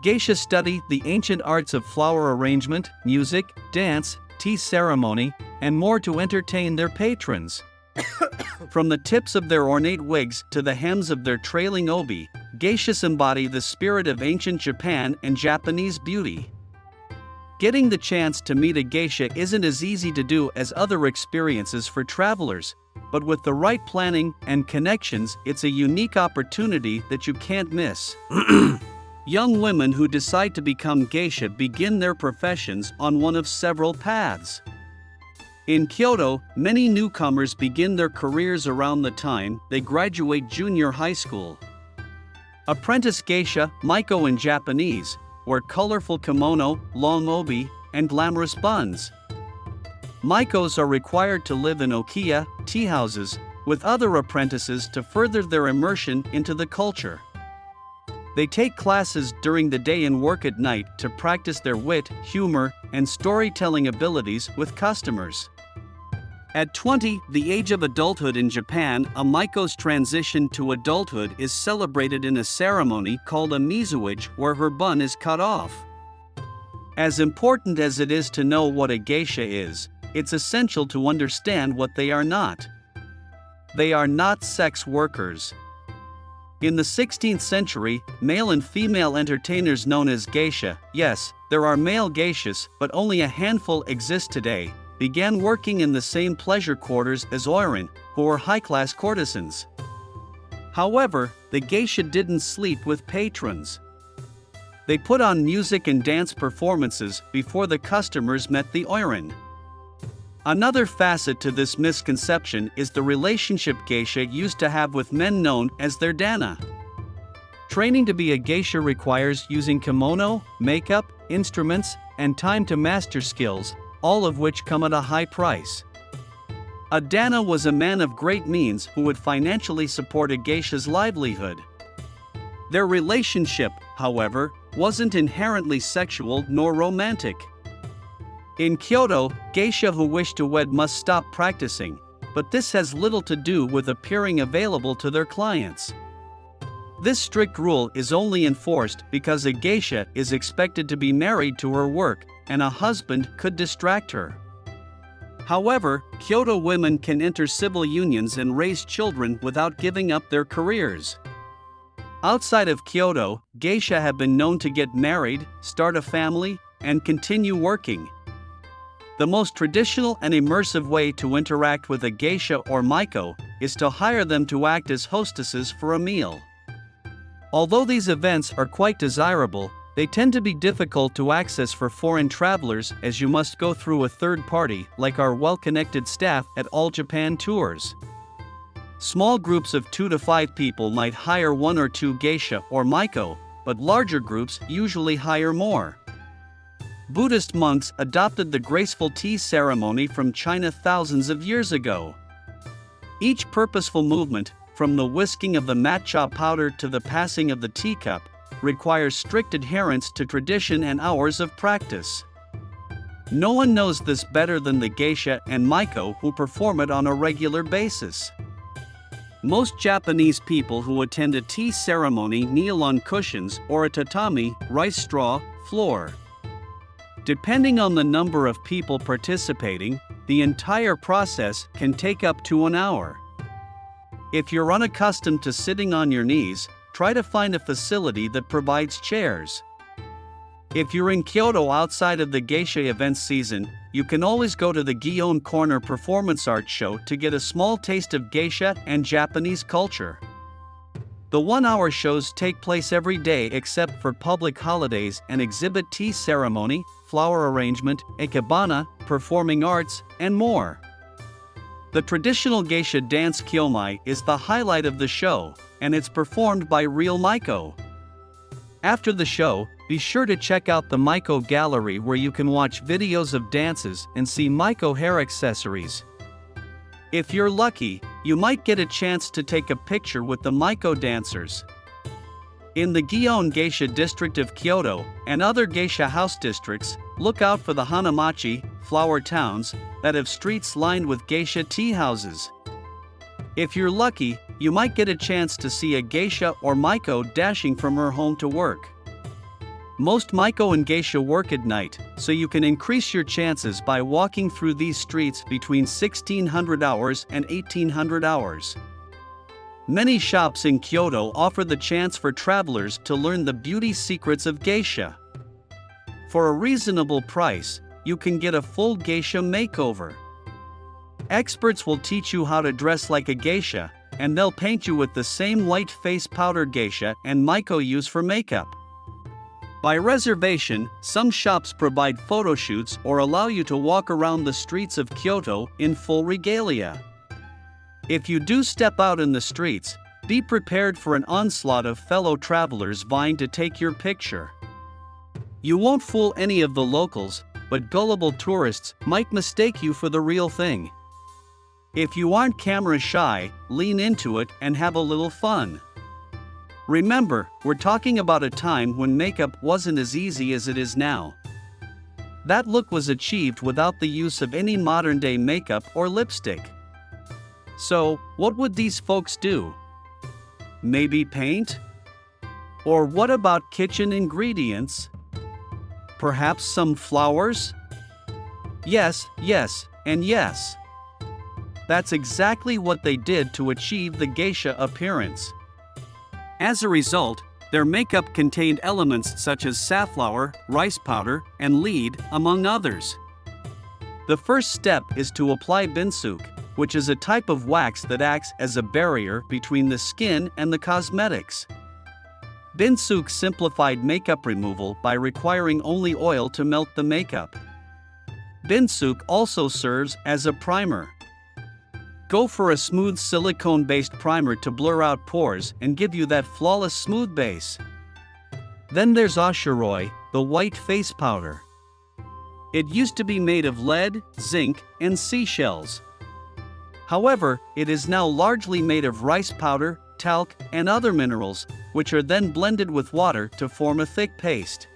Geishas study the ancient arts of flower arrangement, music, dance, tea ceremony, and more to entertain their patrons. From the tips of their ornate wigs to the hems of their trailing obi, geishas embody the spirit of ancient Japan and Japanese beauty. Getting the chance to meet a geisha isn't as easy to do as other experiences for travelers, but with the right planning and connections, it's a unique opportunity that you can't miss. Young women who decide to become geisha begin their professions on one of several paths. In Kyoto, many newcomers begin their careers around the time they graduate junior high school. Apprentice geisha, Maiko in Japanese, wear colorful kimono, long obi, and glamorous buns. Maikos are required to live in okiya, tea houses, with other apprentices to further their immersion into the culture. They take classes during the day and work at night to practice their wit, humor, and storytelling abilities with customers. At 20, the age of adulthood in Japan, a Maiko's transition to adulthood is celebrated in a ceremony called a mizuage, where her bun is cut off. As important as it is to know what a geisha is, it's essential to understand what they are not. They are not sex workers. In the 16th century, male and female entertainers known as geisha, yes, there are male geishas, but only a handful exist today, began working in the same pleasure quarters as oirin, who were high-class courtesans. However, the geisha didn't sleep with patrons. They put on music and dance performances before the customers met the oirin. Another facet to this misconception is the relationship geisha used to have with men known as their dana. Training to be a geisha requires using kimono, makeup, instruments, and time to master skills, all of which come at a high price. A dana was a man of great means who would financially support a geisha's livelihood. Their relationship, however, wasn't inherently sexual nor romantic. In Kyoto, geisha who wish to wed must stop practicing, but this has little to do with appearing available to their clients. This strict rule is only enforced because a geisha is expected to be married to her work, and a husband could distract her. However, Kyoto women can enter civil unions and raise children without giving up their careers. Outside of Kyoto, geisha have been known to get married, start a family, and continue working. The most traditional and immersive way to interact with a geisha or maiko is to hire them to act as hostesses for a meal. Although these events are quite desirable, they tend to be difficult to access for foreign travelers, as you must go through a third party like our well-connected staff at All Japan Tours. Small groups of 2 to 5 people might hire 1 or 2 geisha or maiko, but larger groups usually hire more. Buddhist monks adopted the graceful tea ceremony from China thousands of years ago. Each purposeful movement, from the whisking of the matcha powder to the passing of the teacup, requires strict adherence to tradition and hours of practice. No one knows this better than the geisha and maiko who perform it on a regular basis. Most Japanese people who attend a tea ceremony kneel on cushions or a tatami, rice straw, floor. Depending on the number of people participating, the entire process can take up to an hour. If you're unaccustomed to sitting on your knees, try to find a facility that provides chairs. If you're in Kyoto outside of the geisha event season, you can always go to the Gion Corner Performance Art Show to get a small taste of geisha and Japanese culture. The 1-hour shows take place every day except for public holidays and exhibit tea ceremony, flower arrangement, ikebana, performing arts, and more. The traditional geisha dance kyomai is the highlight of the show, and it's performed by real maiko. After the show, be sure to check out the Maiko Gallery where you can watch videos of dances and see maiko hair accessories. If you're lucky, you might get a chance to take a picture with the maiko dancers. In the Gion Geisha district of Kyoto and other geisha house districts, look out for the hanamachi, flower towns, that have streets lined with geisha tea houses. If you're lucky, you might get a chance to see a geisha or maiko dashing from her home to work. Most Maiko and Geisha work at night, so you can increase your chances by walking through these streets between 1600 hours and 1800 hours. Many shops in Kyoto offer the chance for travelers to learn the beauty secrets of geisha. For a reasonable price, you can get a full geisha makeover. Experts will teach you how to dress like a geisha, and they'll paint you with the same white face powder geisha and Maiko use for makeup. By reservation, some shops provide photo shoots or allow you to walk around the streets of Kyoto in full regalia. If you do step out in the streets, be prepared for an onslaught of fellow travelers vying to take your picture. You won't fool any of the locals, but gullible tourists might mistake you for the real thing. If you aren't camera shy, lean into it and have a little fun. Remember, we're talking about a time when makeup wasn't as easy as it is now. That look was achieved without the use of any modern-day makeup or lipstick. So, what would these folks do? Maybe paint? Or what about kitchen ingredients? Perhaps some flowers? Yes, and yes. That's exactly what they did to achieve the geisha appearance. As a result, their makeup contained elements such as safflower, rice powder, and lead, among others. The first step is to apply binsook, which is a type of wax that acts as a barrier between the skin and the cosmetics. Binsook simplified makeup removal by requiring only oil to melt the makeup. Binsook also serves as a primer. Go for a smooth silicone-based primer to blur out pores and give you that flawless smooth base. Then there's Ashiroi, the white face powder. It used to be made of lead, zinc, and seashells. However, it is now largely made of rice powder, talc, and other minerals, which are then blended with water to form a thick paste.